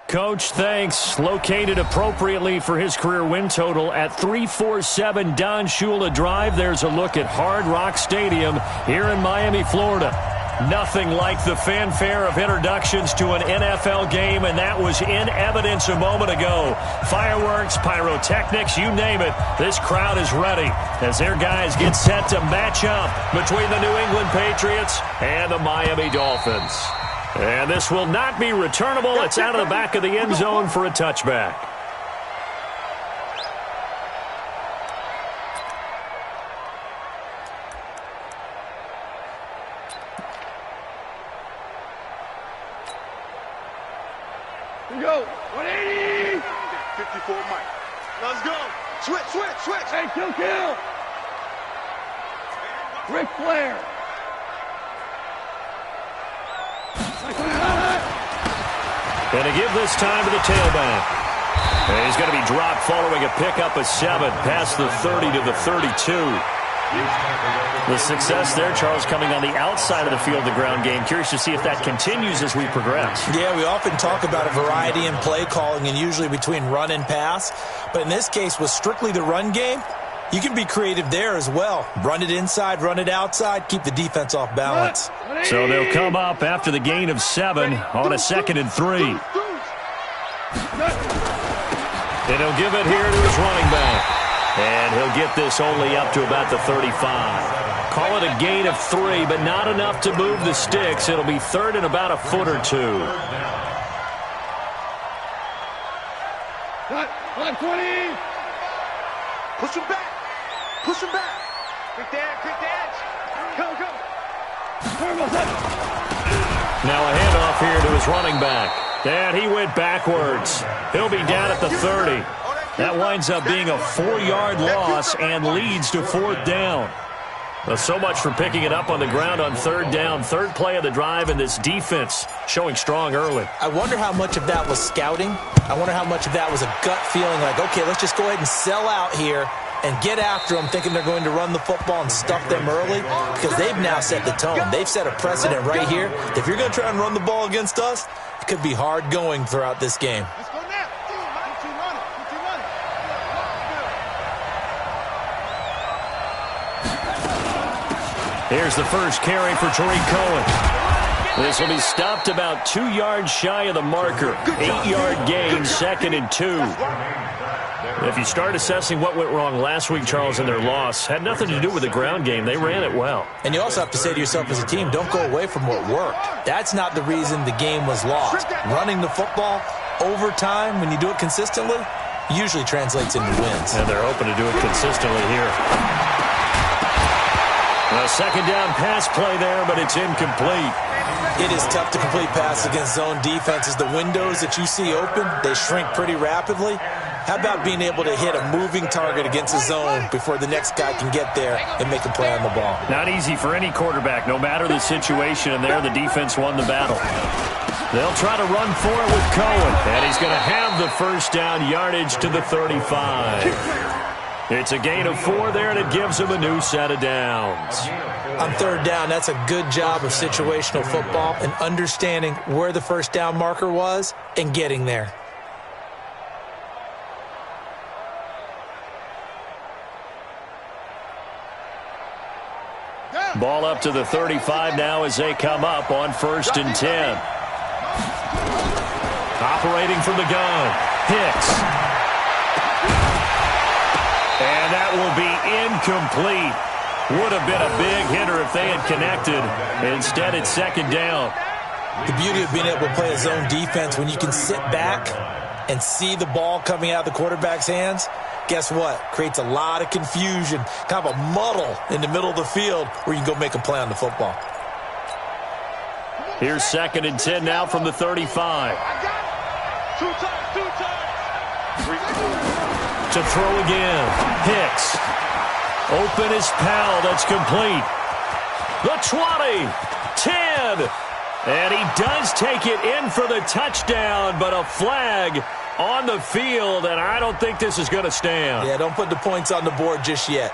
Coach, thanks. Located appropriately for his career win total at 347 Don Shula Drive. There's a look at Hard Rock Stadium here in Miami, Florida. Nothing like the fanfare of introductions to an NFL game, and that was in evidence a moment ago. Fireworks, pyrotechnics, you name it. This crowd is ready as their guys get set to match up between the New England Patriots and the Miami Dolphins. And this will not be returnable. It's out of the back of the end zone for a touchback. Here we go. 180. 54 Mike. Let's go. Switch. Hey, kill. Ric Flair. And to give this time to the tailback. And he's going to be dropped following a pickup of 7 past the 30 to the 32. The success there, Charles, coming on the outside of the field, the ground game. Curious to see if that continues as we progress. Yeah, we often talk about a variety in play calling and usually between run and pass. But in this case, with strictly the run game, you can be creative there as well. Run it inside, run it outside, keep the defense off balance. So they'll come up after the gain of 7 on a 2nd and 3. And he'll give it here to his running back. And he'll get this only up to about the 35. Call it a gain of 3, but not enough to move the sticks. It'll be 3rd and about a foot or 2. 20. Push him back. Quick dance. Go. Now a handoff here to his running back. And he went backwards. He'll be down at the 30. That winds up being a 4-yard loss and leads to 4th down. Well, so much for picking it up on the ground on 3rd down. 3rd play of the drive, and this defense showing strong early. I wonder how much of that was scouting. I wonder how much of that was a gut feeling like, okay, let's just go ahead and sell out here and get after them, thinking they're going to run the football and stuff them early, because they've now set the tone. They've set a precedent right here. If you're going to try and run the ball against us, it could be hard going throughout this game. Here's the first carry for Tariq Cohen. This will be stopped about 2 yards shy of the marker. 8-yard gain, 2nd and 2. If you start assessing what went wrong last week, Charles, in their loss, had nothing to do with the ground game. They ran it well. And you also have to say to yourself as a team, don't go away from what worked. That's not the reason the game was lost. Running the football over time, when you do it consistently, usually translates into wins. And they're hoping to do it consistently here. A 2nd down pass play there, but it's incomplete. It is tough to complete passes against zone defenses. The windows that you see open, they shrink pretty rapidly. How about being able to hit a moving target against a zone before the next guy can get there and make a play on the ball? Not easy for any quarterback, no matter the situation, and there the defense won the battle. They'll try to run for it with Cohen, and he's going to have the 1st down yardage to the 35. It's a gain of 4 there, and it gives him a new set of downs. On 3rd down, that's a good job of situational football and understanding where the 1st down marker was and getting there. Ball up to the 35 now as they come up on 1st and 10. Operating from the gun, Hicks. And that will be incomplete. Would have been a big hitter if they had connected. Instead, it's 2nd down. The beauty of being able to play a zone defense when you can sit back and see the ball coming out of the quarterback's hands, guess what? Creates a lot of confusion, kind of a muddle in the middle of the field where you can go make a play on the football. Here's 2nd and 10 now from the 35. To throw again. Hicks. Open is Powell. That's complete. The 20. 10. And he does take it in for the touchdown, but a flag on the field, and I don't think this is going to stand. Yeah, don't put the points on the board just yet.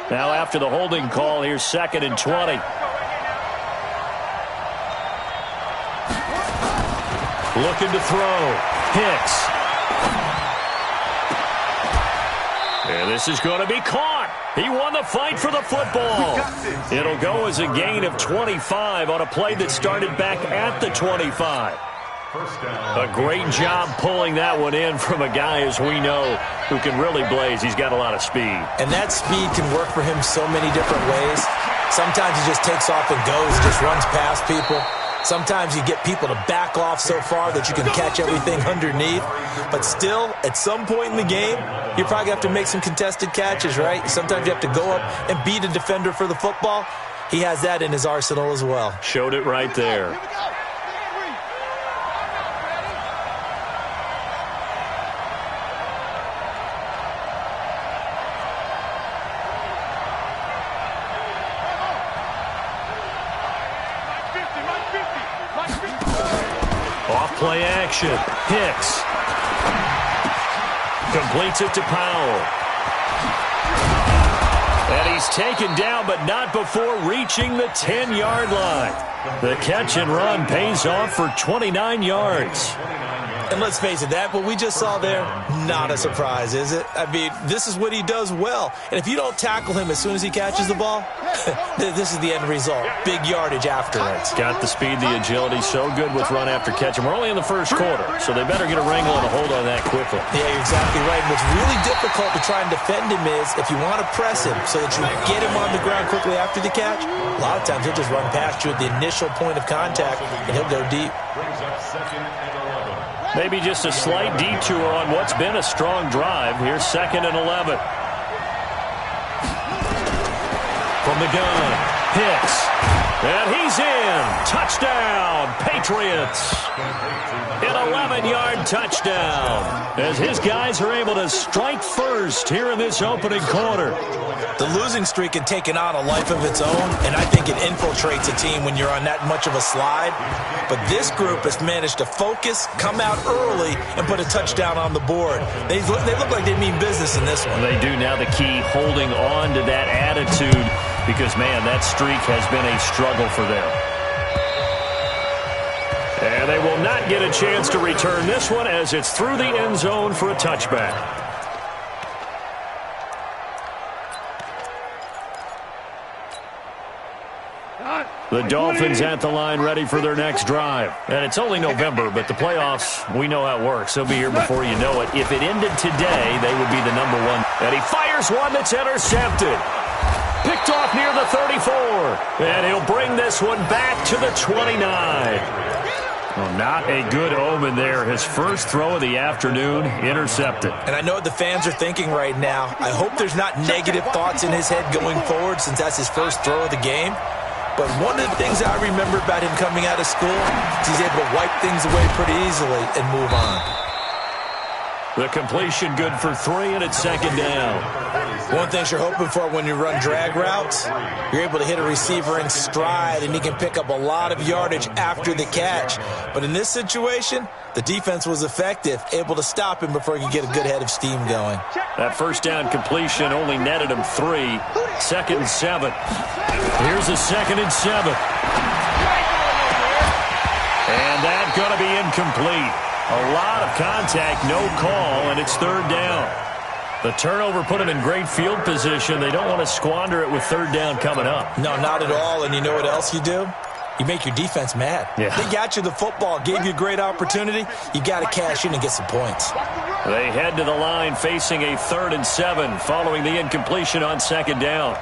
Now after the holding call, here's 2nd and 20. Looking to throw. Hicks. And this is going to be caught. He won the fight for the football. It'll go as a gain of 25 on a play that started back at the 25. A great job pulling that one in from a guy, as we know, who can really blaze. He's got a lot of speed. And that speed can work for him so many different ways. Sometimes he just takes off and goes, just runs past people. Sometimes you get people to back off so far that you can catch everything underneath. But still, at some point in the game, you probably have to make some contested catches, right? Sometimes you have to go up and beat a defender for the football. He has that in his arsenal as well. Showed it right there. Off-play action. Hicks. Completes it to Powell. And he's taken down, but not before reaching the 10-yard line. The catch and run pays off for 29 yards. And let's face it, that what we just saw there, not a surprise, is it? I mean, this is what he does well. And if you don't tackle him as soon as he catches the ball, this is the end result. Big yardage afterwards. Got the speed, the agility, so good with run after catch. And we're only in the first quarter, so they better get a wrangle and a hold on that quickly. Yeah, you're exactly right. What's really difficult to try and defend him is if you want to press him so that you get him on the ground quickly after the catch, a lot of times he'll just run past you at the initial point of contact, and he'll go deep. Maybe just a slight detour on what's been a strong drive. Here's 2nd and 11. From the gun, Hicks. And he's in. Touchdown, Patriots. An 11-yard touchdown as his guys are able to strike first here in this opening quarter. The losing streak had taken on a life of its own, and I think it infiltrates a team when you're on that much of a slide. But this group has managed to focus, come out early, and put a touchdown on the board. They look like they mean business in this one. They do. Now the key, holding on to that attitude, because, man, that streak has been a struggle for them. And they will not get a chance to return this one as it's through the end zone for a touchback. The Dolphins at the line ready for their next drive. And it's only November, but the playoffs, we know how it works. They'll be here before you know it. If it ended today, they would be the number one. And he fires one that's intercepted. Picked off near the 34. And he'll bring this one back to the 29. Well, not a good omen there. His first throw of the afternoon, intercepted. And I know what the fans are thinking right now. I hope there's not negative thoughts in his head going forward since that's his first throw of the game. But one of the things I remember about him coming out of school is he's able to wipe things away pretty easily and move on. The completion good for 3, and it's 2nd down. One thing you're hoping for when you run drag routes, you're able to hit a receiver in stride, and he can pick up a lot of yardage after the catch. But in this situation, the defense was effective, able to stop him before he could get a good head of steam going. That first down completion only netted him 3. 2nd and 7. Here's a 2nd and 7. And that's going to be incomplete. A lot of contact, no call, and it's 3rd down. The turnover put him in great field position. They don't want to squander it with 3rd down coming up. No, not at all. And you know what else you do? You make your defense mad. Yeah. They got you the football, gave you a great opportunity. You got to cash in and get some points. They head to the line facing a 3rd and 7 following the incompletion on 2nd down.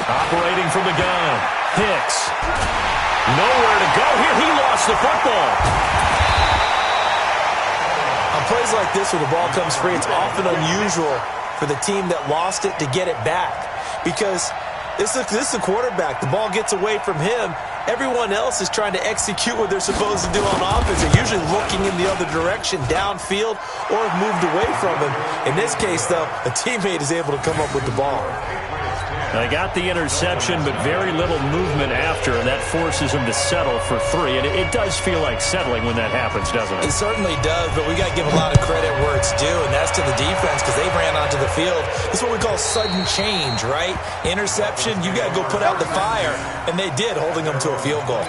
Operating from the gun, Hicks. Nowhere to go here. He lost the football. On plays like this where the ball comes free, it's often unusual for the team that lost it to get it back. Because this is the quarterback. The ball gets away from him. Everyone else is trying to execute what they're supposed to do on offense. They're usually looking in the other direction, downfield, or have moved away from him. In this case, though, a teammate is able to come up with the ball. They got the interception, but very little movement after, and that forces them to settle for 3. And it does feel like settling when that happens, doesn't it? It certainly does, but we got to give a lot of credit where it's due, and that's to the defense because they ran onto the field. It's what we call sudden change, right? Interception, you got to go put out the fire, and they did, holding them to a field goal.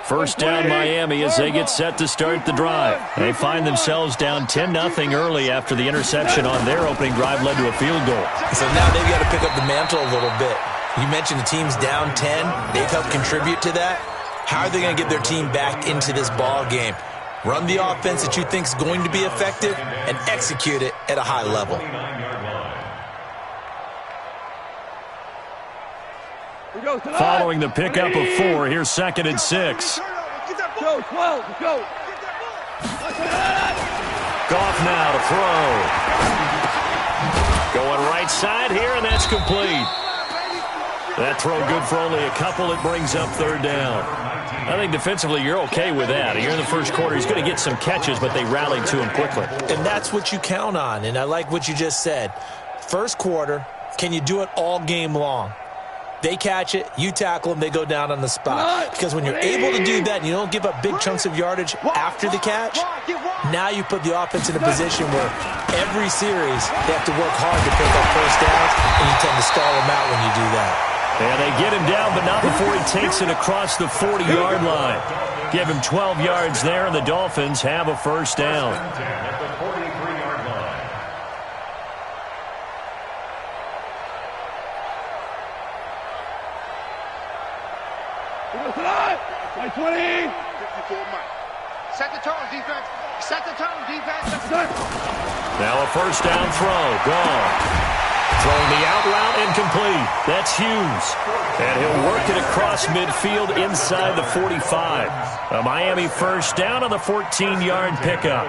First down Miami as they get set to start the drive. They find themselves down 10-0 early after the interception on their opening drive led to a field goal. So now they've got to pick up the mantle a little bit. You mentioned the team's down 10. They've helped contribute to that. How are they going to get their team back into this ball game? Run the offense that you think is going to be effective and execute it at a high level. Following the pickup of 4, here's 2nd and 6. Go, 12, go. Goff now to throw. Going right side here, and that's complete. That throw good for only a couple. It brings up 3rd down. I think defensively you're okay with that. Here in the first quarter, he's going to get some catches, but they rallied to him quickly. And that's what you count on, and I like what you just said. First quarter, can you do it all game long? They catch it, you tackle them, they go down on the spot. Because when you're able to do that and you don't give up big chunks of yardage after the catch, now you put the offense in a position where every series they have to work hard to pick up first downs, and you tend to stall them out when you do that. And they get him down, but not before he takes it across the 40-yard line. Give him 12 yards there, and the Dolphins have a first down. By 20. 54 Mike. Set the tone, defense. Set the tone, defense. Now a first down throw. Gone. Throwing the out route incomplete. That's Hughes. And he'll work it across midfield inside the 45. A Miami first down on the 14-yard pickup.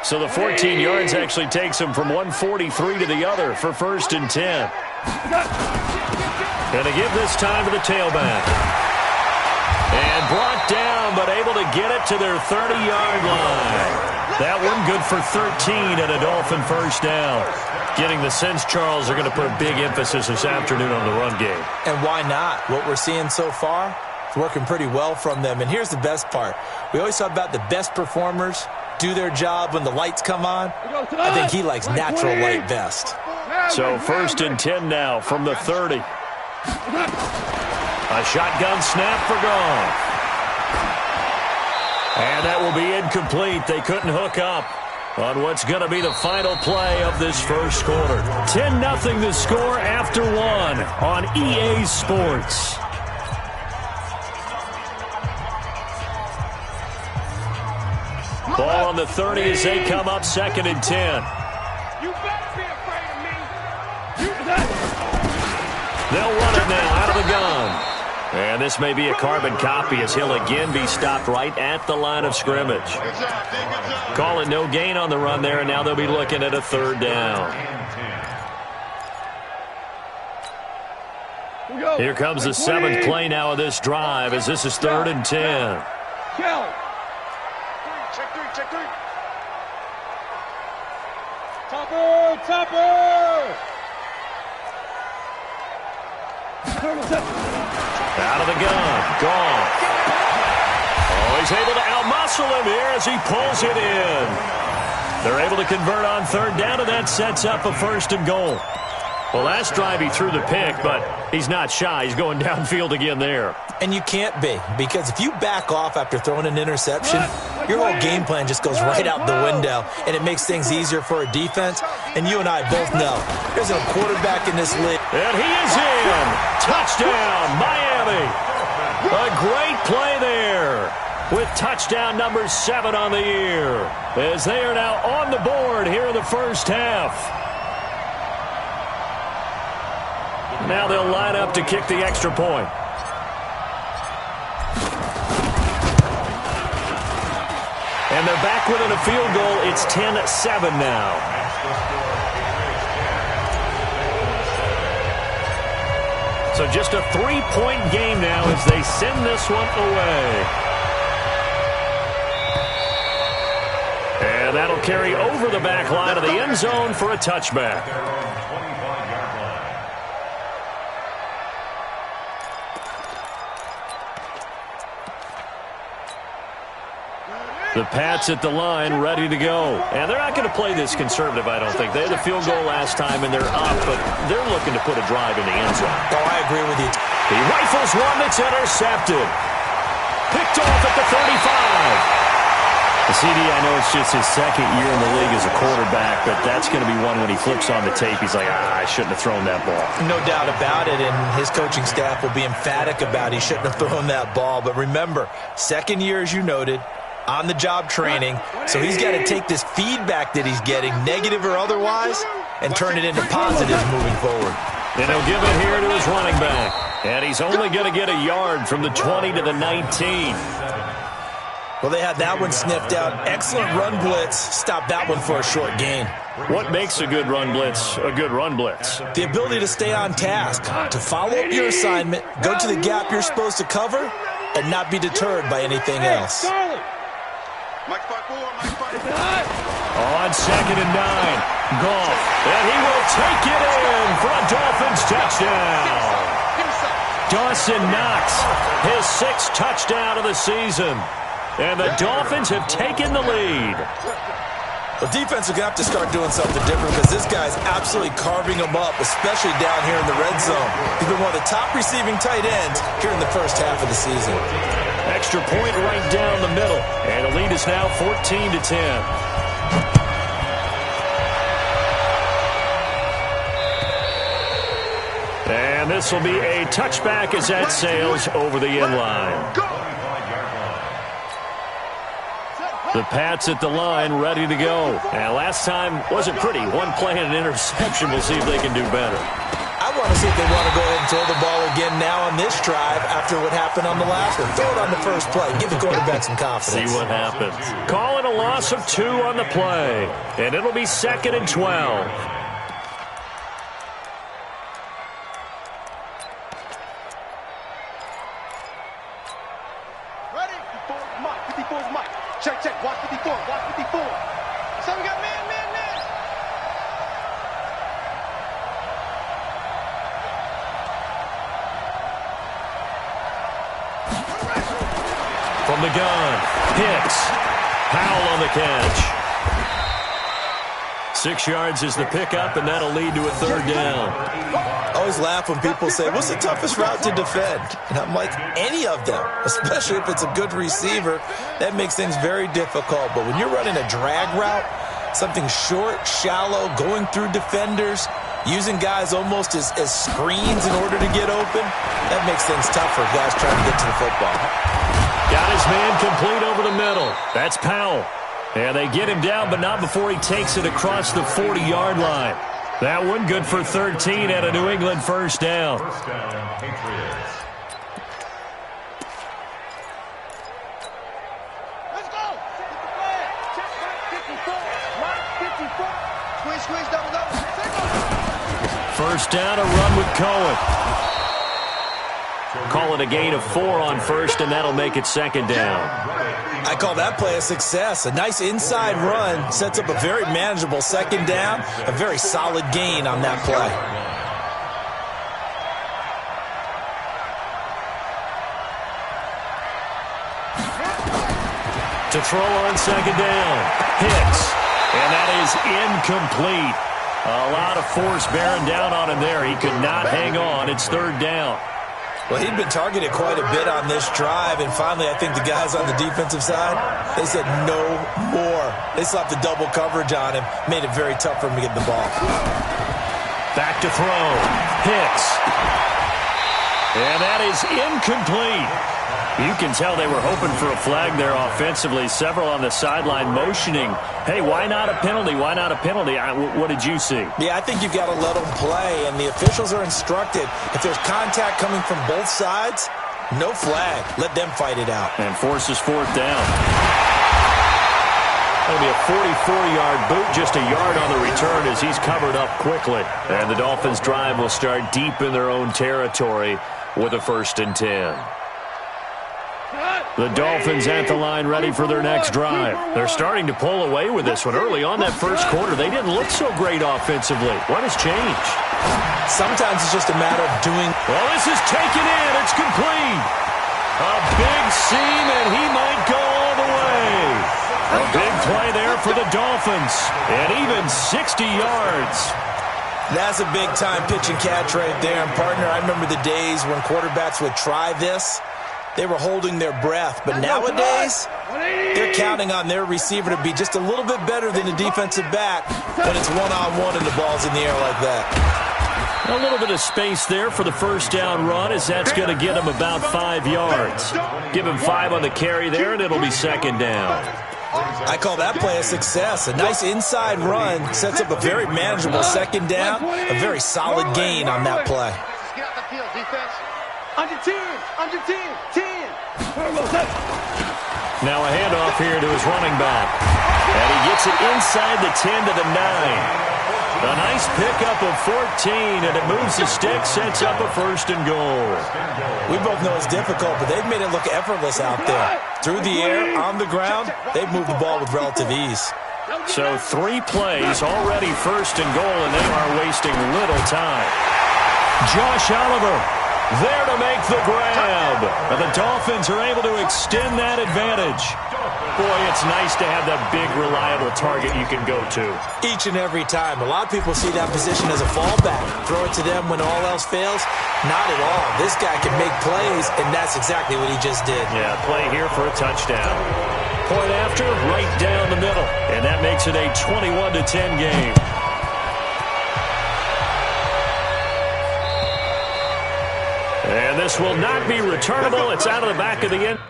So the 14 yards actually takes him from 143 to the other for 1st and 10. And they give this time to the tailback. And brought down, but able to get it to their 30-yard line. That one good for 13 and a Dolphin first down. Getting the sense, Charles, are going to put a big emphasis this afternoon on the run game. And why not? What we're seeing so far is working pretty well from them. And here's the best part. We always talk about the best performers do their job when the lights come on. I think he likes natural light best. So 1st and 10 now from the 30. A shotgun snap for Goff. And that will be incomplete. They couldn't hook up on what's going to be the final play of this first quarter. 10-0 the score after 1 on EA Sports. Ball on the 30 as they come up 2nd and 10. You better be afraid of me. They'll run it now out of the gun. And this may be a carbon copy as he'll again be stopped right at the line of scrimmage. Call it no gain on the run there, and now they'll be looking at a 3rd down. Here comes the 7th play now of this drive as this is 3rd and 10. Check 3. Topper! Out of the gun. Gone. Oh, he's able to outmuscle him here as he pulls it in. They're able to convert on 3rd down, and that sets up a 1st and goal. Well, last drive he threw the pick, but he's not shy. He's going downfield again there. And you can't be, because if you back off after throwing an interception, your whole game plan just goes right out the window, and it makes things easier for a defense. And you and I both know there's a quarterback in this league. And he is in. Touchdown, Miami. A great play there with touchdown number 7 on the year as they are now on the board here in the first half. Now they'll line up to kick the extra point. And they're back within a field goal. It's 10-7 now. So just a 3-point game now as they send this one away. carry over the back line of the end zone for a touchback. The Pats at the line, ready to go. And they're not going to play this conservative, I don't think. They had the field goal last time, and they're up, but they're looking to put a drive in the end zone. Oh, I agree with you. He rifles one that's intercepted. Picked off at the 35. The CD, I know it's just his second year in the league as a quarterback, but that's going to be one when he flips on the tape. He's like, I shouldn't have thrown that ball. No doubt about it, and his coaching staff will be emphatic about he shouldn't have thrown that ball. But remember, second year, as you noted, on-the-job training, so he's got to take this feedback that he's getting, negative or otherwise, and turn it into positives moving forward. And he'll give it here to his running back. And he's only going to get a yard from the 20 to the 19. Well, they had that one sniffed out. Excellent run blitz. Stop that one for a short gain. What makes a good run blitz a good run blitz? The ability to stay on task, to follow up your assignment, go to the gap you're supposed to cover, and not be deterred by anything else. On 2nd and 9, Goff, and he will take it in for a Dolphins touchdown. Dawson Knox, his 6th touchdown of the season. And the Dolphins have taken the lead. The defense is going to have to start doing something different because this guy's absolutely carving them up, especially down here in the red zone. He's been one of the top receiving tight ends here in the first half of the season. Extra point right down the middle. And the lead is now 14 to 10. And this will be a touchback as that sails over the end line. The Pats at the line, ready to go. And last time wasn't pretty. One play and an interception. We'll see if they can do better. I want to see if they want to go ahead and throw the ball again now on this drive after what happened on the last one. Throw it on the first play. Give the quarterback some confidence. See what happens. Call it a loss of 2 on the play. And it'll be 2nd and 12. Check, check. Watch 54. Watch 54. So we got man. From the gun, Hicks. Powell on the catch. 6 yards is the pickup, and that'll lead to a 3rd down. I always laugh when people say, what's the toughest route to defend? And I'm like, any of them, especially if it's a good receiver. That makes things very difficult. But when you're running a drag route, something short, shallow, going through defenders, using guys almost as screens in order to get open, that makes things tough for guys trying to get to the football. Got his man complete over the middle. That's Powell. And they get him down, but not before he takes it across the 40-yard line. That one good for 13 at a New England first down. First down, Patriots. Let's go. Check back 54. Squeeze, double. First down, a run with Cohen. Call it a gain of 4 on first, and that'll make it 2nd down. I call that play a success. A nice inside run sets up a very manageable 2nd down, a very solid gain on that play. To throw on 2nd down, Hicks, and that is incomplete. A lot of force bearing down on him there. He could not hang on. It's 3rd down. Well, he'd been targeted quite a bit on this drive, and finally I think the guys on the defensive side, they said no more. They slapped the double coverage on him, made it very tough for him to get the ball. Back to throw. Hicks. And that is incomplete. You can tell they were hoping for a flag there offensively. Several on the sideline motioning, hey, why not a penalty? Why not a penalty? What did you see? Yeah, I think you've got to let them play, and the officials are instructed. If there's contact coming from both sides, no flag. Let them fight it out. And forces 4th down. That'll be a 44-yard boot, just a yard on the return as he's covered up quickly. And the Dolphins' drive will start deep in their own territory with a 1st and 10. Cut. The Dolphins at the line ready for their next drive. They're starting to pull away with this one. Early on that first quarter, they didn't look so great offensively. What has changed? Sometimes it's just a matter of doing. Well, this is taken in. It's complete. A big seam, and he might go all the way. A big play there for the Dolphins. And even 60 yards. That's a big-time pitch and catch right there. And, partner, I remember the days when quarterbacks would try this. They were holding their breath. But nowadays, they're counting on their receiver to be just a little bit better than the defensive back when it's one-on-one and the ball's in the air like that. A little bit of space there for the first down run, as that's going to get him about 5 yards. Give him 5 on the carry there, and it'll be second down. I call that play a success. A nice inside run sets up a very manageable second down, a very solid gain on that play. Get out the field, defense. Under 10, under 10, 10. Now a handoff here to his running back. And he gets it inside the 10 to the 9. A nice pickup of 14, and it moves the stick, sets up a first and goal. We both know it's difficult, but they've made it look effortless out there. Through the air, on the ground, they've moved the ball with relative ease. So 3 plays, already first and goal, and they are wasting little time. Josh Oliver there to make the grab. And the Dolphins are able to extend that advantage. Boy, it's nice to have that big, reliable target you can go to. Each and every time. A lot of people see that position as a fallback. Throw it to them when all else fails. Not at all. This guy can make plays, and that's exactly what he just did. Yeah, play here for a touchdown. Point after, right down the middle. And that makes it a 21-10 game. And this will not be returnable. It's out of the back of the end.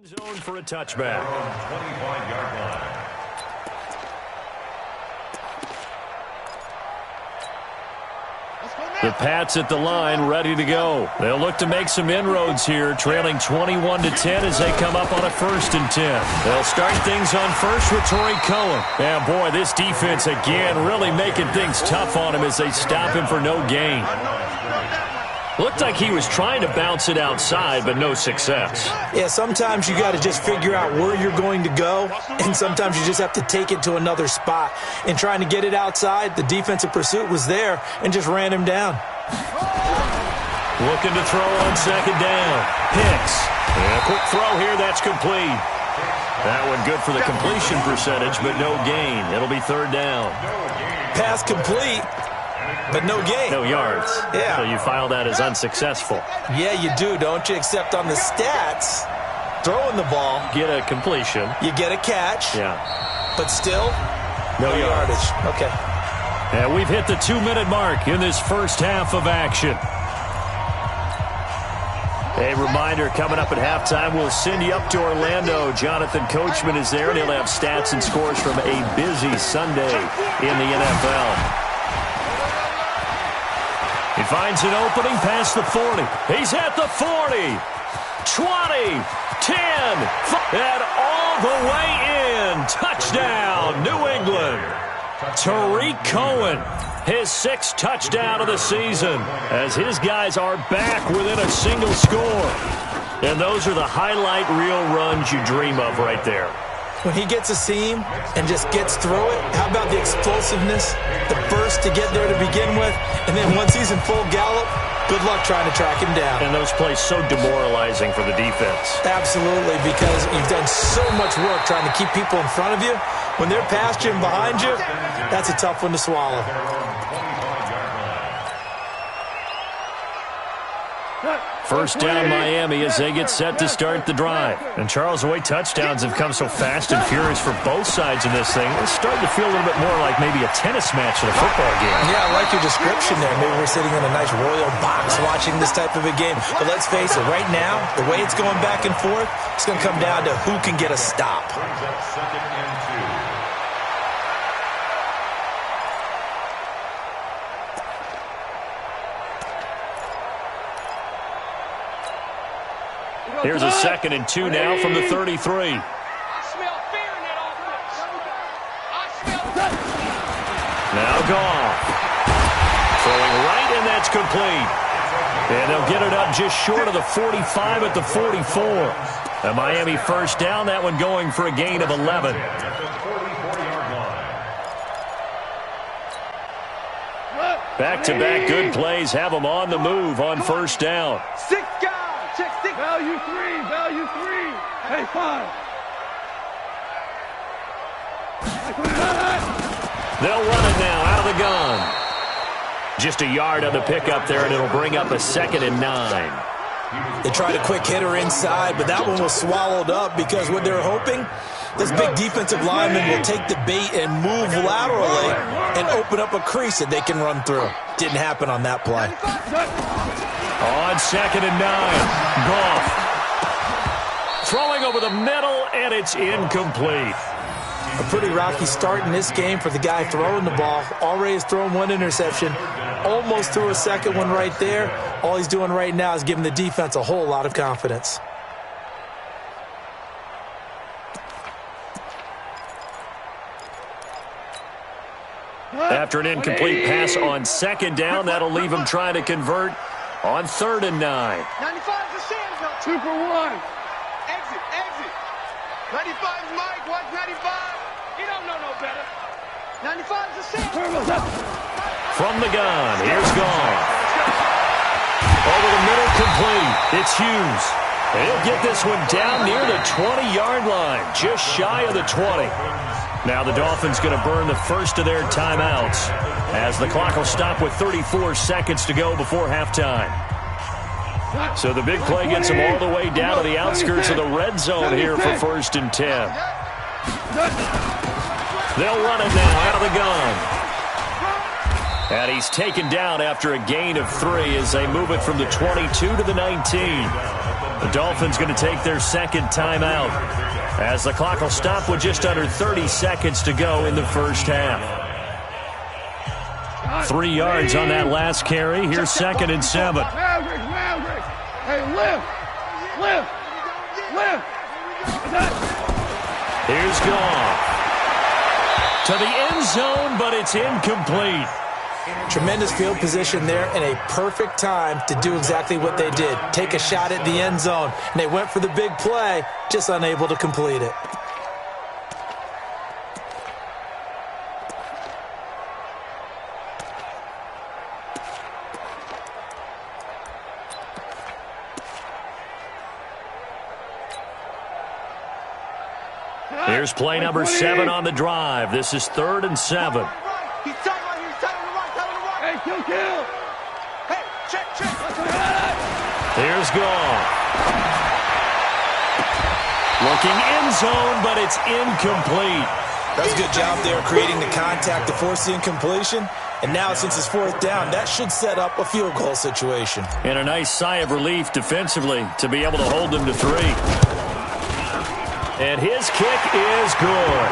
Zone for a touchback. 25-yard line. The Pats at the line, ready to go. They'll look to make some inroads here, trailing 21-10 as they come up on a 1st and 10. They'll start things on first with Torrey Cohen. And boy, this defense again really making things tough on him as they stop him for no gain. Looked like he was trying to bounce it outside, but no success. Yeah, sometimes you got to just figure out where you're going to go, and sometimes you just have to take it to another spot. And trying to get it outside, the defensive pursuit was there and just ran him down. Looking to throw on second down. Hicks. And a quick throw here, that's complete. That one good for the completion percentage, but no gain. It'll be 3rd down. Pass complete. But no gain. No yards. Yeah. So you file that as unsuccessful. Yeah, you do, don't you? Except on the stats, throwing the ball. Get a completion. You get a catch. Yeah. But still, no yardage. Okay. And we've hit the 2-minute mark in this first half of action. A reminder, coming up at halftime, we'll send you up to Orlando. Jonathan Coachman is there, and he'll have stats and scores from a busy Sunday in the NFL. He finds an opening past the 40. He's at the 40, 20, 10, and all the way in. Touchdown, New England. Tariq Cohen, his 6th touchdown of the season, as his guys are back within a single score. And those are the highlight reel runs you dream of right there. When he gets a seam and just gets through it, how about the explosiveness, the burst to get there to begin with, and then once he's in full gallop, good luck trying to track him down. And those plays so demoralizing for the defense. Absolutely, because you've done so much work trying to keep people in front of you. When they're past you and behind you, that's a tough one to swallow. First down Miami as they get set to start the drive. And Charles, the way touchdowns have come so fast and furious for both sides in this thing, it's starting to feel a little bit more like maybe a tennis match than a football game. Yeah, I like your description there. Maybe we're sitting in a nice royal box watching this type of a game. But let's face it, right now, the way it's going back and forth, it's going to come down to who can get a stop. Here's a 2nd and 2 now from the 33. Now Goff. Throwing right, and that's complete. And they'll get it up just short of the 45 at the 44. A Miami first down, that one going for a gain of 11. Back-to-back good plays have them on the move on first down. 6 guys. Check 6. Value 3. Value 3. Hey, 5. They'll run it now out of the gun. Just a yard on the pickup there, and it'll bring up a 2nd and 9. They tried a quick hitter inside, but that one was swallowed up because what they're hoping, this big defensive lineman will take the bait and move laterally and open up a crease that they can run through. Didn't happen on that play. On 2nd and 9, Goff. Throwing over the middle, and it's incomplete. A pretty rocky start in this game for the guy throwing the ball. Already has thrown 1 interception. Almost threw a 2nd one right there. All he's doing right now is giving the defense a whole lot of confidence. After an incomplete pass on 2nd down, that'll leave him trying to convert on 3rd and 9. 95 is the sand zone. 2 for 1. Exit. 95 is Mike. Watch 95. He don't know no better. 95 is the sand zone. From the gun, here's Goff. Over the middle, complete. It's Hughes. He'll get this one down near the 20-yard line, just shy of the 20. Now the Dolphins going to burn the first of their timeouts as the clock will stop with 34 seconds to go before halftime. So the big play gets them all the way down to the outskirts of the red zone here for 1st and 10. They'll run it now out of the gun. And he's taken down after a gain of 3 as they move it from the 22 to the 19. The Dolphins going to take their 2nd timeout as the clock will stop with just under 30 seconds to go in the first half. 3 yards on that last carry. Here's 2nd and 7. Hey, lift. Here's Goff. To the end zone, but it's incomplete. Tremendous field position there and a perfect time to do exactly what they did. Take a shot at the end zone. And they went for the big play, just unable to complete it. Here's play number 7 on the drive. This is 3rd and 7. He's tight right here. He's tight on the right. Hey, kill. Hey, check. Here's Goff. Looking end zone, but it's incomplete. That's a good job there creating the contact to force the incompletion. And now since it's 4th down, that should set up a field goal situation. And a nice sigh of relief defensively to be able to hold them to 3. And his kick is good.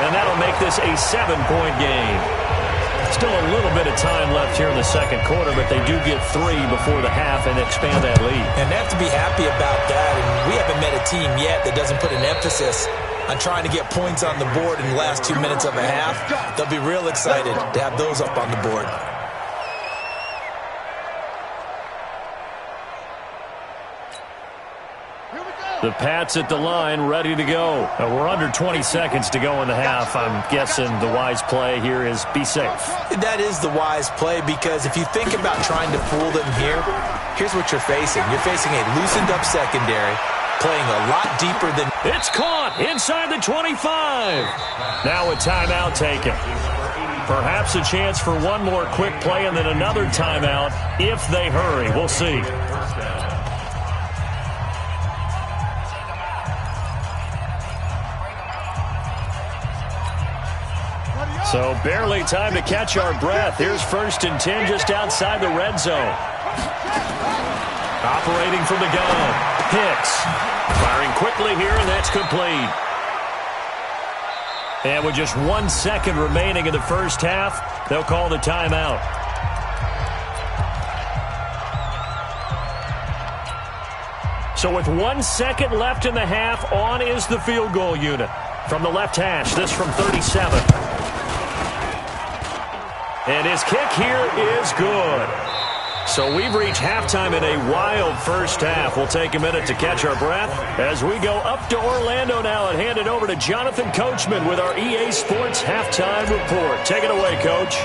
And that'll make this a 7-point game. Still a little bit of time left here in the second quarter, but they do get 3 before the half and expand that lead. And they have to be happy about that. And we haven't met a team yet that doesn't put an emphasis on trying to get points on the board in the last 2 minutes of a half. They'll be real excited to have those up on the board. The Pats at the line, ready to go. We're under 20 seconds to go in the half. I'm guessing the wise play here is be safe. That is the wise play because if you think about trying to fool them here, here's what you're facing. You're facing a loosened up secondary, playing a lot deeper than... It's caught inside the 25. Now a timeout taken. Perhaps a chance for one more quick play and then another timeout if they hurry. We'll see. So barely time to catch our breath. Here's 1st and 10 just outside the red zone. Operating from the gun. Hicks. Firing quickly here, and that's complete. And with just 1 second remaining in the first half, they'll call the timeout. So with 1 second left in the half, on is the field goal unit. From the left hash, this from 37. And his kick here is good. So we've reached halftime in a wild first half. We'll take a minute to catch our breath as we go up to Orlando now and hand it over to Jonathan Coachman with our EA Sports Halftime Report. Take it away, Coach.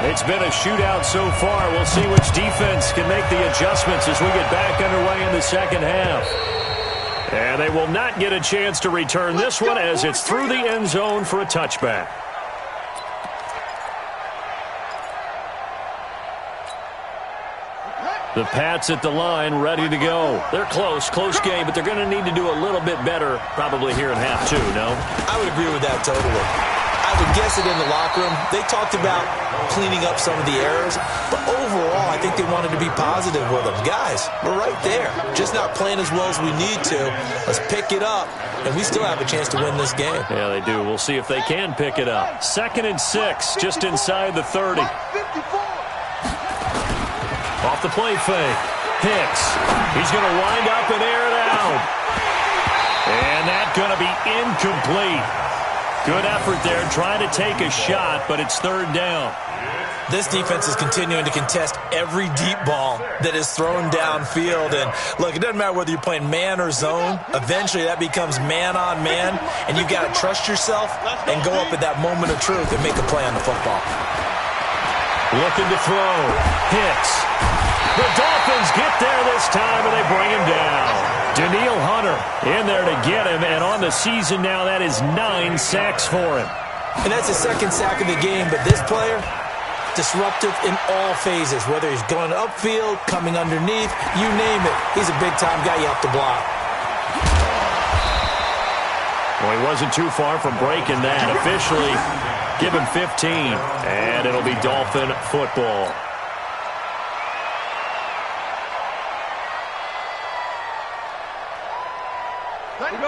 It's been a shootout so far. We'll see which defense can make the adjustments as we get back underway in the second half. And they will not get a chance to return this one as it's through the end zone for a touchback. The Pats at the line, ready to go. They're close game, but they're going to need to do a little bit better probably here in half two, no? I would agree with that totally. I would guess it in the locker room. They talked about cleaning up some of the errors, but overall, I think they wanted to be positive with them. Guys, we're right there. Just not playing as well as we need to. Let's pick it up, and we still have a chance to win this game. Yeah, they do. We'll see if they can pick it up. 2nd and 6, just inside the 30. Off the play fake. Hicks. He's going to wind up and air it out. And that's going to be incomplete. Good effort there, trying to take a shot, but it's 3rd down. This defense is continuing to contest every deep ball that is thrown downfield. And, look, it doesn't matter whether you're playing man or zone. Eventually, that becomes man-on-man, and you've got to trust yourself and go up at that moment of truth and make a play on the football. Looking to throw. Hicks. The Dolphins get there this time, and they bring him down. Daniil Hunter in there to get him, and on the season now, that is 9 sacks for him. And that's his 2nd sack of the game, but this player, disruptive in all phases, whether he's going upfield, coming underneath, you name it. He's a big-time guy you have to block. Well, he wasn't too far from breaking that. Officially, give him 15, and it'll be Dolphin football.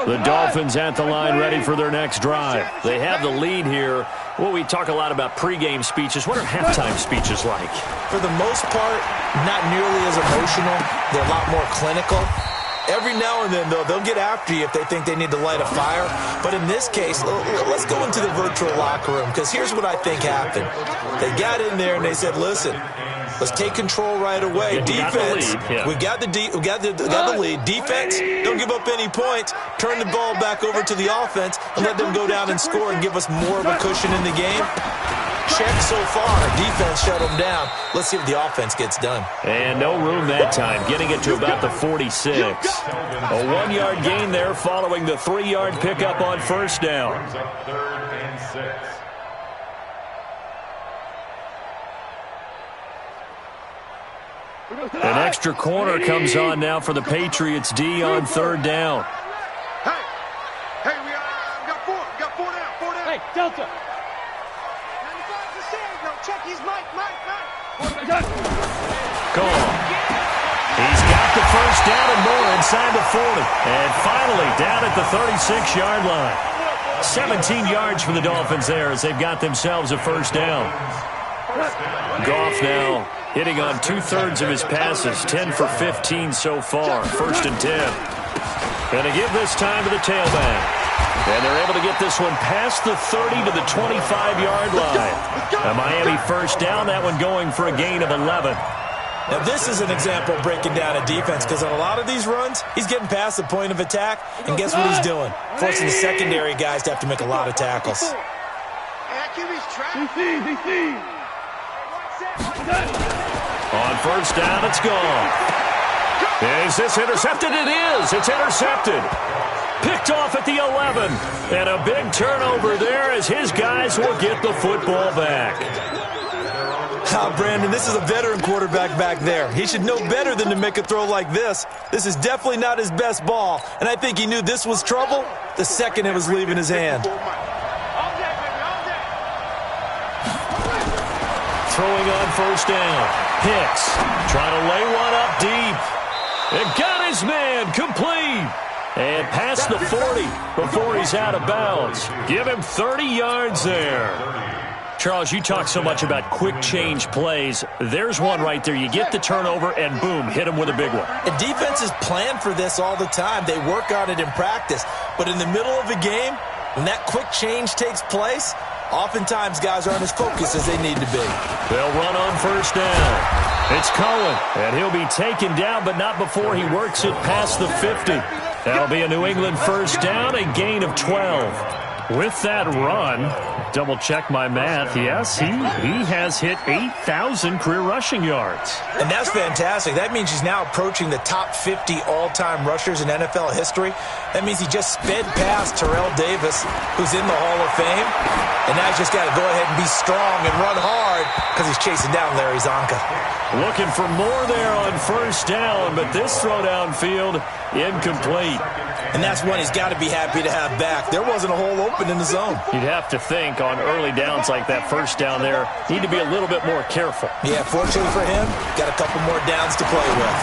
The Dolphins at the line ready for their next drive. They have the lead here. Well, we talk a lot about pregame speeches. What are halftime speeches like? For the most part, not nearly as emotional. They're a lot more clinical. Every now and then, though, they'll get after you if they think they need to light a fire. But in this case, let's go into the virtual locker room, because here's what I think happened. They got in there and they said, listen, let's take control right away. Yeah, defense, we got the lead. Defense, don't give up any points. Turn the ball back over to the offense and let them go down and score and give us more of a cushion in the game. Check so far. Defense shut them down. Let's see what the offense gets done. And no room that time, getting it to about the 46. A 1-yard gain there following the 3-yard pickup on 1st down. 3rd and 6. An extra corner comes on now for the Patriots D on 3rd down. Hey, we got 4 down. Hey, Delta. 95's the save. No, check. He's Mike. Call. He's got the 1st down and more inside the 40. And finally down at the 36-yard line. 17 yards for the Dolphins there as they've got themselves a 1st down. Goff now hitting on 2/3 of his passes, 10 for 15 so far. 1st and 10. Going to give this time to the tailback. And they're able to get this one past the 30 to the 25-yard line. A Miami 1st down, that one going for a gain of 11. Now, this is an example of breaking down a defense, because on a lot of these runs, he's getting past the point of attack, and guess what he's doing? Forcing the secondary guys to have to make a lot of tackles. On 1st down, it's gone. Is this intercepted? It is. It's intercepted. Picked off at the 11. And a big turnover there as his guys will get the football back. Brandon, this is a veteran quarterback back there. He should know better than to make a throw like this. This is definitely not his best ball, and I think he knew this was trouble the second it was leaving his hand. Throwing on 1st down. Hicks trying to lay one up deep. And got his man complete. And past the 40 before he's out of bounds. Give him 30 yards there. Charles, you talk so much about quick change plays. There's one right there. You get the turnover, and boom, hit him with a big one. And defenses plan for this all the time. They work on it in practice. But in the middle of a game, when that quick change takes place, oftentimes guys aren't as focused as they need to be. They'll run on first down. It's Cohen, and he'll be taken down, but not before he works it past the 50. That'll be a New England first down, a gain of 12. With that run, double-check my math, yes, he has hit 8,000 career rushing yards. And that's fantastic. That means he's now approaching the top 50 all-time rushers in NFL history. That means he just sped past Terrell Davis, who's in the Hall of Fame. And now he's just got to go ahead and be strong and run hard because he's chasing down Larry Zonka. Looking for more there on first down, but this throw downfield, incomplete. And that's one he's got to be happy to have back. There wasn't a hole open in the zone. You'd have to think on early downs like that first down there, need to be a little bit more careful. Yeah, fortunately for him, got a couple more downs to play with.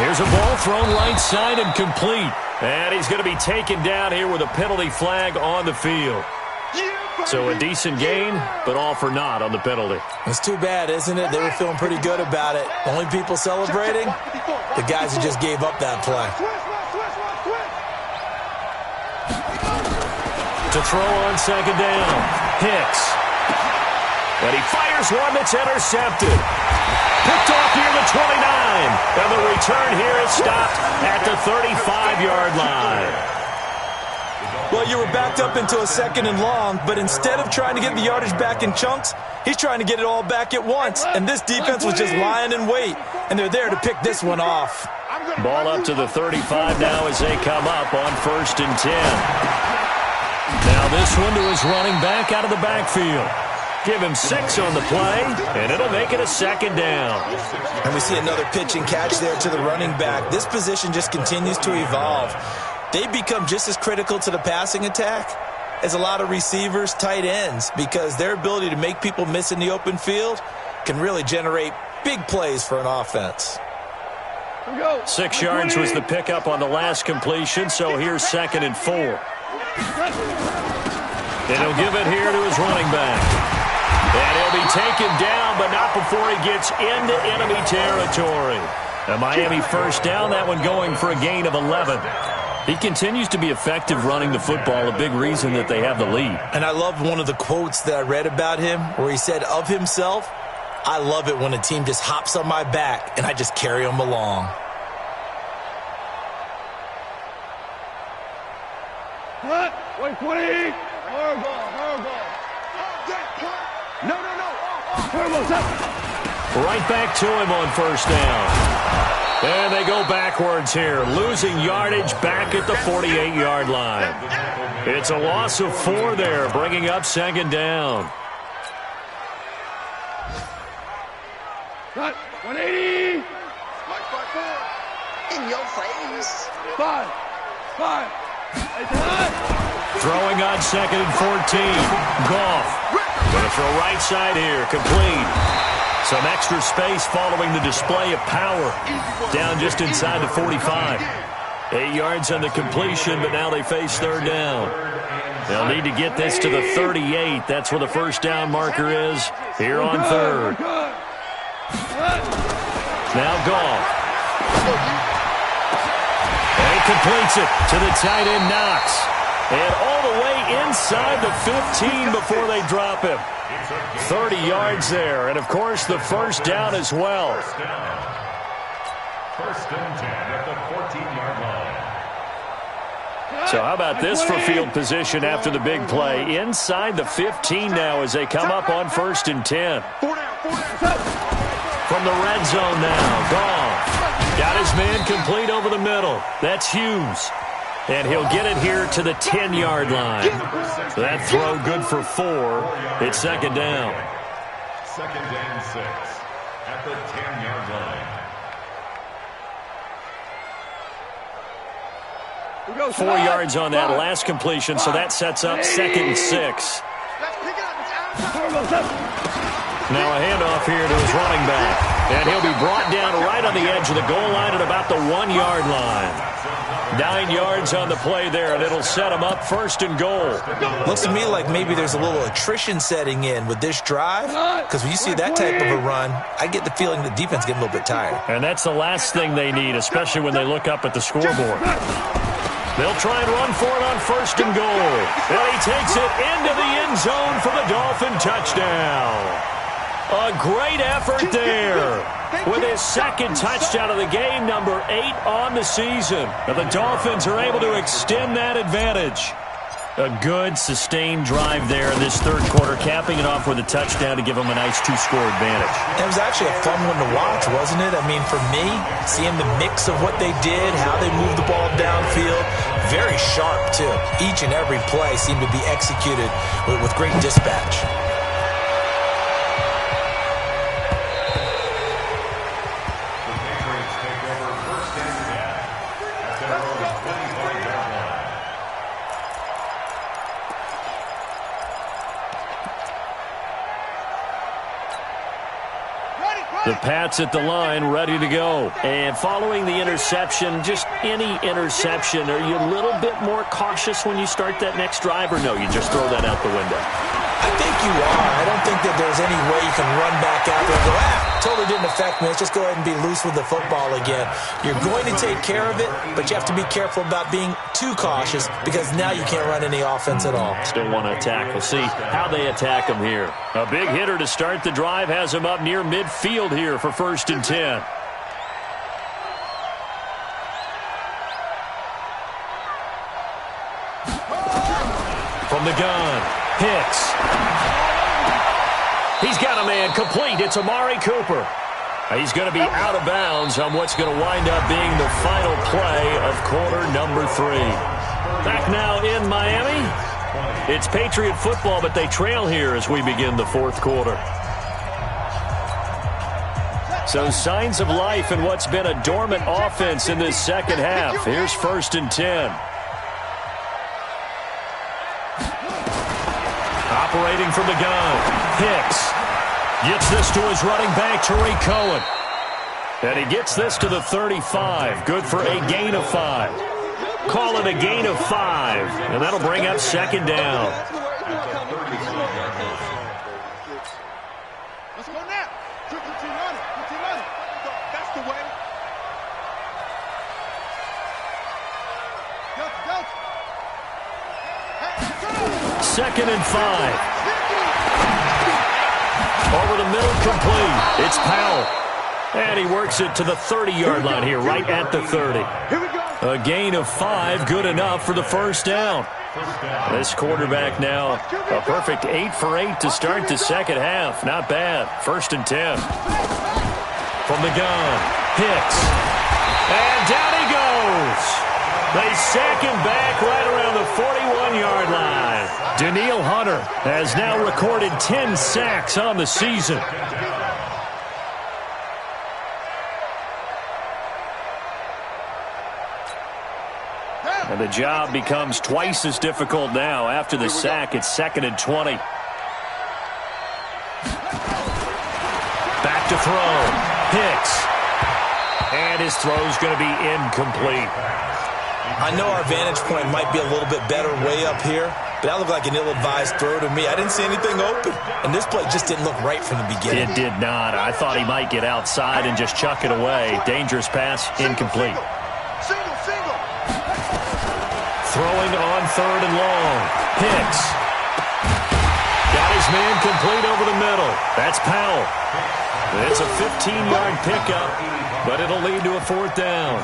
Here's a ball thrown right side and complete. And he's going to be taken down here with a penalty flag on the field. So a decent gain, but all for naught on the penalty. It's too bad, isn't it? They were feeling pretty good about it. Only people celebrating, the guys who just gave up that play. To throw on second down, Hicks. And he fires one that's intercepted. Picked off near the 29. And the return here is stopped at the 35-yard line. Well, you were backed up into a second and long, but instead of trying to get the yardage back in chunks, he's trying to get it all back at once. And this defense was just lying in wait, and they're there to pick this one off. Ball up to the 35 now as they come up on 1st and 10. Now this one to his running back out of the backfield. Give him 6 on the play, and it'll make it a second down. And we see another pitch and catch there to the running back. This position just continues to evolve. They become just as critical to the passing attack as a lot of receivers, tight ends, because their ability to make people miss in the open field can really generate big plays for an offense. 6 yards was the pickup on the last completion, so here's 2nd and 4. And he'll give it here to his running back. And he'll be taken down, but not before he gets into enemy territory. A Miami first down, that one going for a gain of 11. He continues to be effective running the football, a big reason that they have the lead. And I love one of the quotes that I read about him where he said of himself, "I love it when a team just hops on my back and I just carry them along." What? 120. No. Right back to him on first down. And they go backwards here, losing yardage back at the 48-yard line. It's a loss of 4 there, bringing up 2nd down. Cut. 180. In your face. 5. Throwing on 2nd and 14. Goff. Going to throw right side here, complete. Some extra space following the display of power. Down just inside the 45. 8 yards on the completion, but now they face 3rd down. They'll need to get this to the 38. That's where the first down marker is here on 3rd. Now Goff. And he completes it to the tight end Knox. And all the way inside the 15 before they drop him. 30 yards there, and of course the first down as well. 1st and 10 at the 14-yard line. So how about this for field position after the big play? Inside the 15 now as they come up on 1st and 10. From the red zone now, Goff. Got his man complete over the middle. That's Hughes. And he'll get it here to the 10-yard line. That throw good for 4. It's 2nd down. 2nd and 6 at the 10-yard line. 4 yards on that last completion, so that sets up 2nd and 6. Now a handoff here to his running back. And he'll be brought down right on the edge of the goal line at about the 1-yard line. 9 yards on the play there, and it'll set him up 1st and goal. Looks to me like maybe there's a little attrition setting in with this drive, because when you see that type of a run, I get the feeling the defense getting a little bit tired. And that's the last thing they need, especially when they look up at the scoreboard. They'll try and run for it on 1st and goal. And he takes it into the end zone for the Dolphin touchdown. A great effort there with his 2nd touchdown of the game, number 8 on the season. And the Dolphins are able to extend that advantage. A good, sustained drive there in this 3rd quarter, capping it off with a touchdown to give them a nice 2-score advantage. It was actually a fun one to watch, wasn't it? I mean, for me, seeing the mix of what they did, how they moved the ball downfield, very sharp, too. Each and every play seemed to be executed with great dispatch. The Pats at the line, ready to go. And following the interception, just any interception, are you a little bit more cautious when you start that next drive, or no, you just throw that out the window? I think you are. I don't think that there's any way you can run back out there and go, totally didn't affect me. Let's just go ahead and be loose with the football again. You're going to take care of it, but you have to be careful about being too cautious because now you can't run any offense at all. Still want to attack. We'll see how they attack him here. A big hitter to start the drive has him up near midfield here for 1st and 10. From the gun, Hicks. He's got a man complete. It's Amari Cooper. He's going to be out of bounds on what's going to wind up being the final play of quarter number 3. Back now in Miami. It's Patriot football, but they trail here as we begin the 4th quarter. So signs of life in what's been a dormant offense in this 2nd half. Here's 1st and 10. Operating from the gun, Hicks gets this to his running back, Tariq Cohen. And he gets this to the 35. Good for a gain of 5. Call it a gain of 5. And that'll bring up 2nd down. Let's go now. That's the way. Go. 2nd and 5. Over the middle, complete. It's Powell. And he works it to the 30-yard line here, right at the 30. A gain of 5, good enough for the 1st down. This quarterback now, a perfect 8 for 8 to start the 2nd half. Not bad. 1st and 10. From the gun, Hicks. And down he goes. They sack him back right around the 41-yard line. Daniil Hunter has now recorded 10 sacks on the season. And the job becomes twice as difficult now. After the sack, it's 2nd and 20. Back to throw. Hicks. And his throw's going to be incomplete. I know our vantage point might be a little bit better way up here, but that looked like an ill-advised throw to me. I didn't see anything open, and this play just didn't look right from the beginning. It did not. I thought he might get outside and just chuck it away. Dangerous pass, incomplete. Single. Throwing on 3rd and long. Hicks. Got his man complete over the middle. That's Powell. It's a 15-yard pickup, but it'll lead to a 4th down.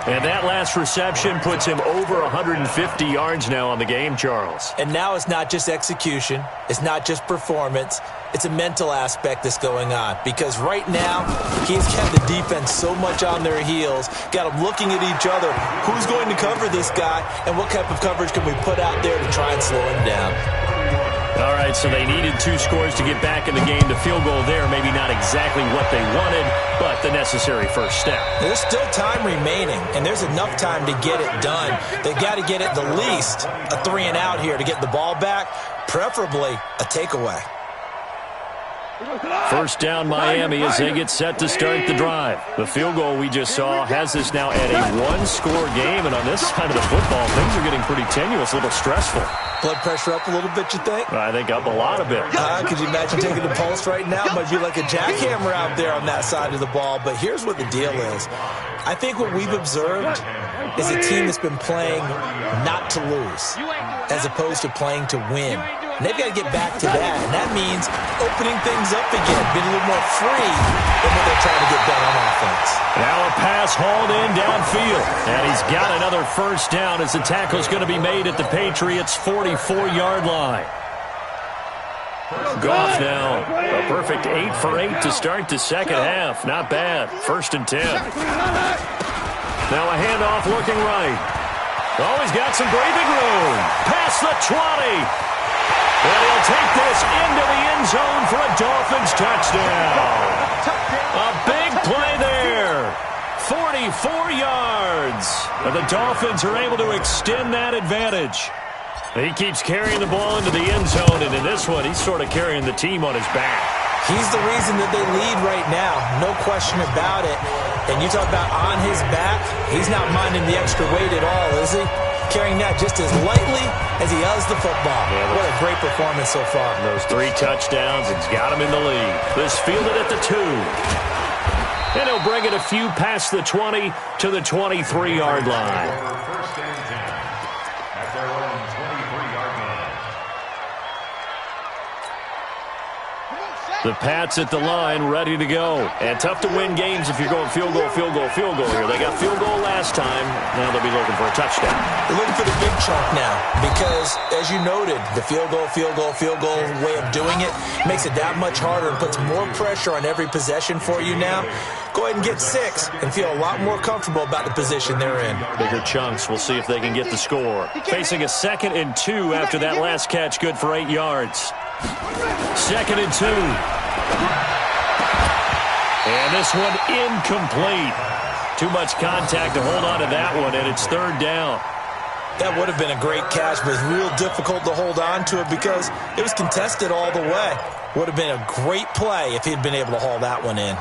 And that last reception puts him over 150 yards now on the game, Charles. And now it's not just execution. It's not just performance. It's a mental aspect that's going on. Because right now, he's kept the defense so much on their heels, got them looking at each other. Who's going to cover this guy, and what type of coverage can we put out there to try and slow him down? All right, so they needed 2 scores to get back in the game. The field goal there, maybe not exactly what they wanted, but the necessary first step. There's still time remaining, and there's enough time to get it done. They've got to get at the least a 3-and-out here to get the ball back, preferably a takeaway. First down Miami as they get set to start the drive. The field goal we just saw has this now at a one-score game, and on this side of the football, things are getting pretty tenuous, a little stressful. Blood pressure up a little bit, you think? I think up a lot of it. Could you imagine taking the pulse right now? It might be like a jackhammer out there on that side of the ball, but here's what the deal is. I think what we've observed is a team that's been playing not to lose as opposed to playing to win. And they've got to get back to that, and that means opening things up again, being a little more free than what they're trying to get done on offense. Now a pass hauled in downfield, and he's got another first down as the tackle's going to be made at the Patriots' 44-yard line. Goff now, a perfect 8 for 8 to start the second half. Not bad. 1st and 10. Now a handoff looking right. Oh, he's got some breathing room. Past the 20. And he'll take this into the end zone for a Dolphins touchdown. A big play there. 44 yards. And the Dolphins are able to extend that advantage. He keeps carrying the ball into the end zone, and in this one, he's sort of carrying the team on his back. He's the reason that they lead right now. No question about it. And you talk about on his back, he's not minding the extra weight at all, is he? Carrying that just as lightly as he does the football. Yeah, what a great performance so far. Those 3 touchdowns, it's got him in the lead. This fielded at the 2. And he'll bring it a few past the 20 to the 23-yard line. First and 10 at their own 23-yard line. The Pats at the line, ready to go. And tough to win games if you're going field goal, field goal, field goal here. They got field goal last time. Now they'll be looking for a touchdown. They're looking for the big chunk now because, as you noted, the field goal way of doing it makes it that much harder and puts more pressure on every possession for you now. Go ahead and get 6 and feel a lot more comfortable about the position they're in. Bigger chunks. We'll see if they can get the score. Facing a 2nd and 2 after that last catch, good for 8 yards. 2nd and 2. And this one incomplete. Too much contact to hold on to that one, and it's 3rd down. That would have been a great catch, but it's real difficult to hold on to it because it was contested all the way. Would have been a great play if he'd been able to haul that one in.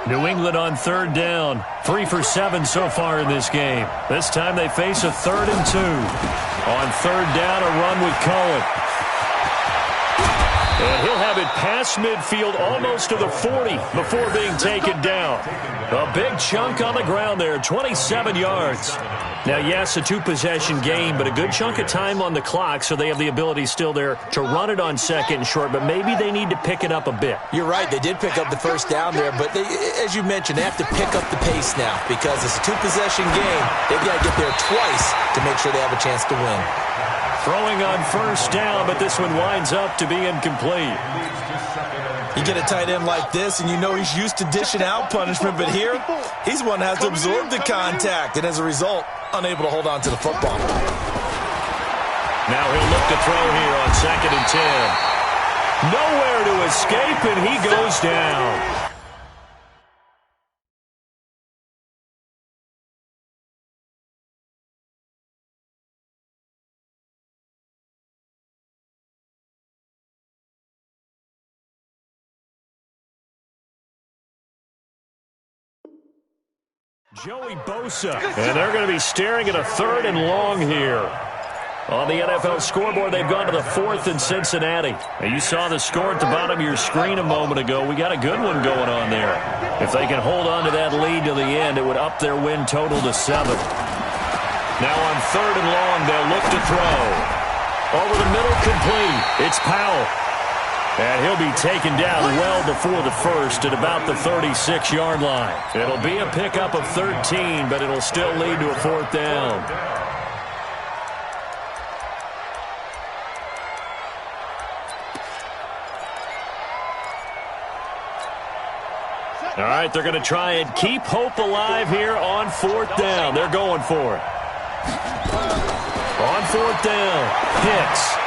New England on 3rd down. 3 for 7 so far in this game. This time they face a 3rd and 2. On 3rd down, a run with Cohen. And he'll have it past midfield almost to the 40 before being taken down. A big chunk on the ground there, 27 yards. Now, yes, a 2-possession game, but a good chunk of time on the clock, so they have the ability still there to run it on 2nd and short, but maybe they need to pick it up a bit. You're right. They did pick up the first down there, but they, as you mentioned, they have to pick up the pace now because it's a 2-possession game. They've got to get there twice to make sure they have a chance to win. Throwing on 1st down, but this one winds up to be incomplete. You get a tight end like this, and you know he's used to dishing out punishment, but here, he's one that has to absorb the contact, and as a result, unable to hold on to the football. Now he'll look to throw here on 2nd and 10. Nowhere to escape, and he goes down. Joey Bosa. And they're going to be staring at a 3rd and long here. On the NFL scoreboard, they've gone to the 4th in Cincinnati. Now, you saw the score at the bottom of your screen a moment ago. We got a good one going on there. If they can hold on to that lead to the end, it would up their win total to 7. Now on 3rd and long, they'll look to throw. Over the middle, complete. It's Powell. And he'll be taken down well before the 1st at about the 36-yard line. It'll be a pickup of 13, but it'll still lead to a 4th down. All right, they're going to try and keep hope alive here on 4th down. They're going for it. On 4th down, Hicks.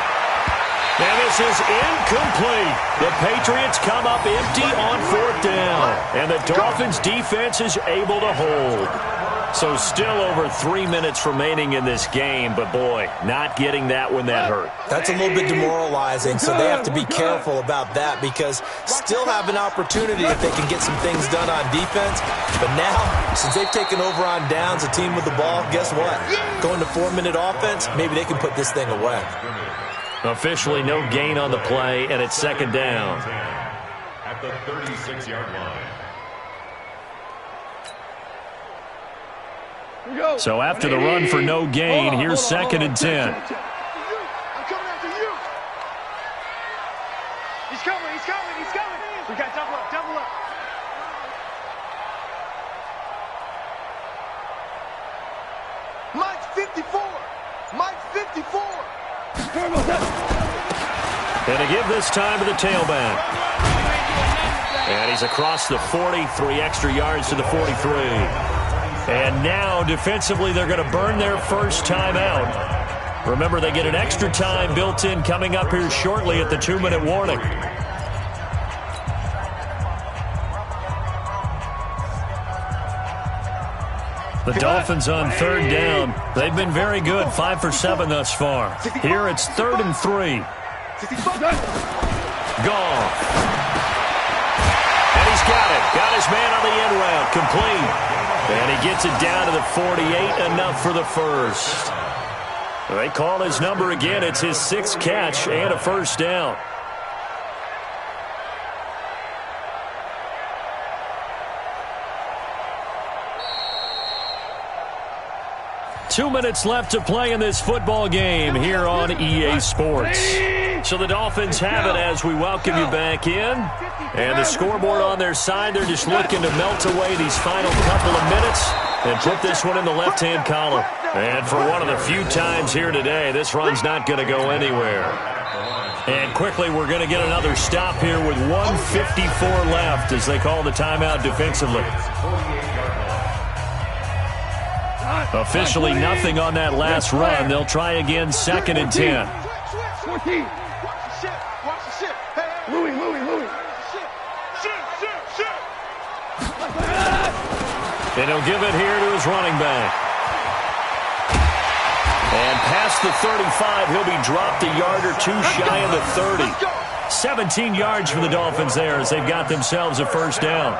And this is incomplete. The Patriots come up empty on 4th down. And the Dolphins defense is able to hold. So still over 3 minutes remaining in this game, but boy, not getting that when that hurt. That's a little bit demoralizing, so they have to be careful about that because still have an opportunity if they can get some things done on defense. But now, since they've taken over on downs, a team with the ball, guess what? Going to 4-minute offense, maybe they can put this thing away. Officially no gain on the play, and it's second down. At the 36-yard line. So after the run for no gain, here's second and 10. I'm coming after you. He's coming. We got double up. Mike's 54. And to give this time to the tailback. And he's across the 40, 3 extra yards to the 43. And now, defensively, they're going to burn their first time out. Remember, they get an extra time built in coming up here shortly at the 2-minute warning. The Dolphins on third down. They've been very good, 5 for 7 thus far. Here it's 3rd and 3. Gone. And he's got it. Got his man on the end route. Complete. And he gets it down to the 48, enough for the first. They call his number again. It's his 6th catch and a first down. Two minutes left to play in this football game here on EA Sports. So the Dolphins have it as we welcome you back in. And the scoreboard on their side, they're just looking to melt away these final couple of minutes and put this one in the left-hand column. And for one of the few times here today, this run's not going to go anywhere. And quickly, we're going to get another stop here with 1:54 left as they call the timeout defensively. Officially nothing on that last run. They'll try again, 2nd and 10. And he'll give it here to his running back. And past the 35, he'll be dropped a yard or two shy of the 30. 17 yards for the Dolphins there as they've got themselves a first down.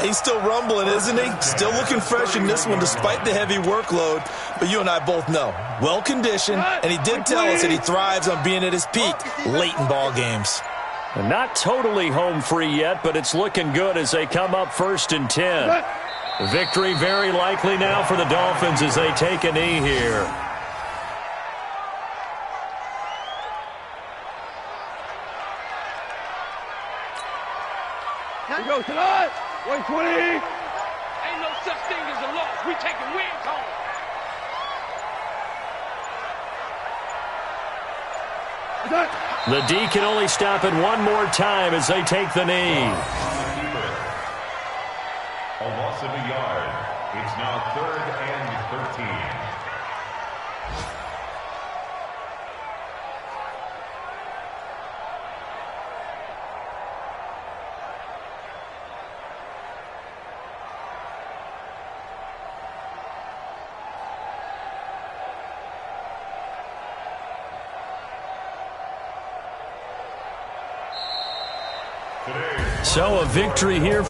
He's still rumbling, isn't he? Still looking fresh in this one despite the heavy workload. But you and I both know, well-conditioned, and he did tell us that he thrives on being at his peak late in ball games. And not totally home free yet, but it's looking good as they come up 1st and 10. Victory very likely now for the Dolphins as they take a knee here. We go tonight. 120. Ain't no such thing as a loss. We taking wins home. The D can only stop it one more time as they take the knee. A loss of a yard. It's now 3rd and 13. So a victory here.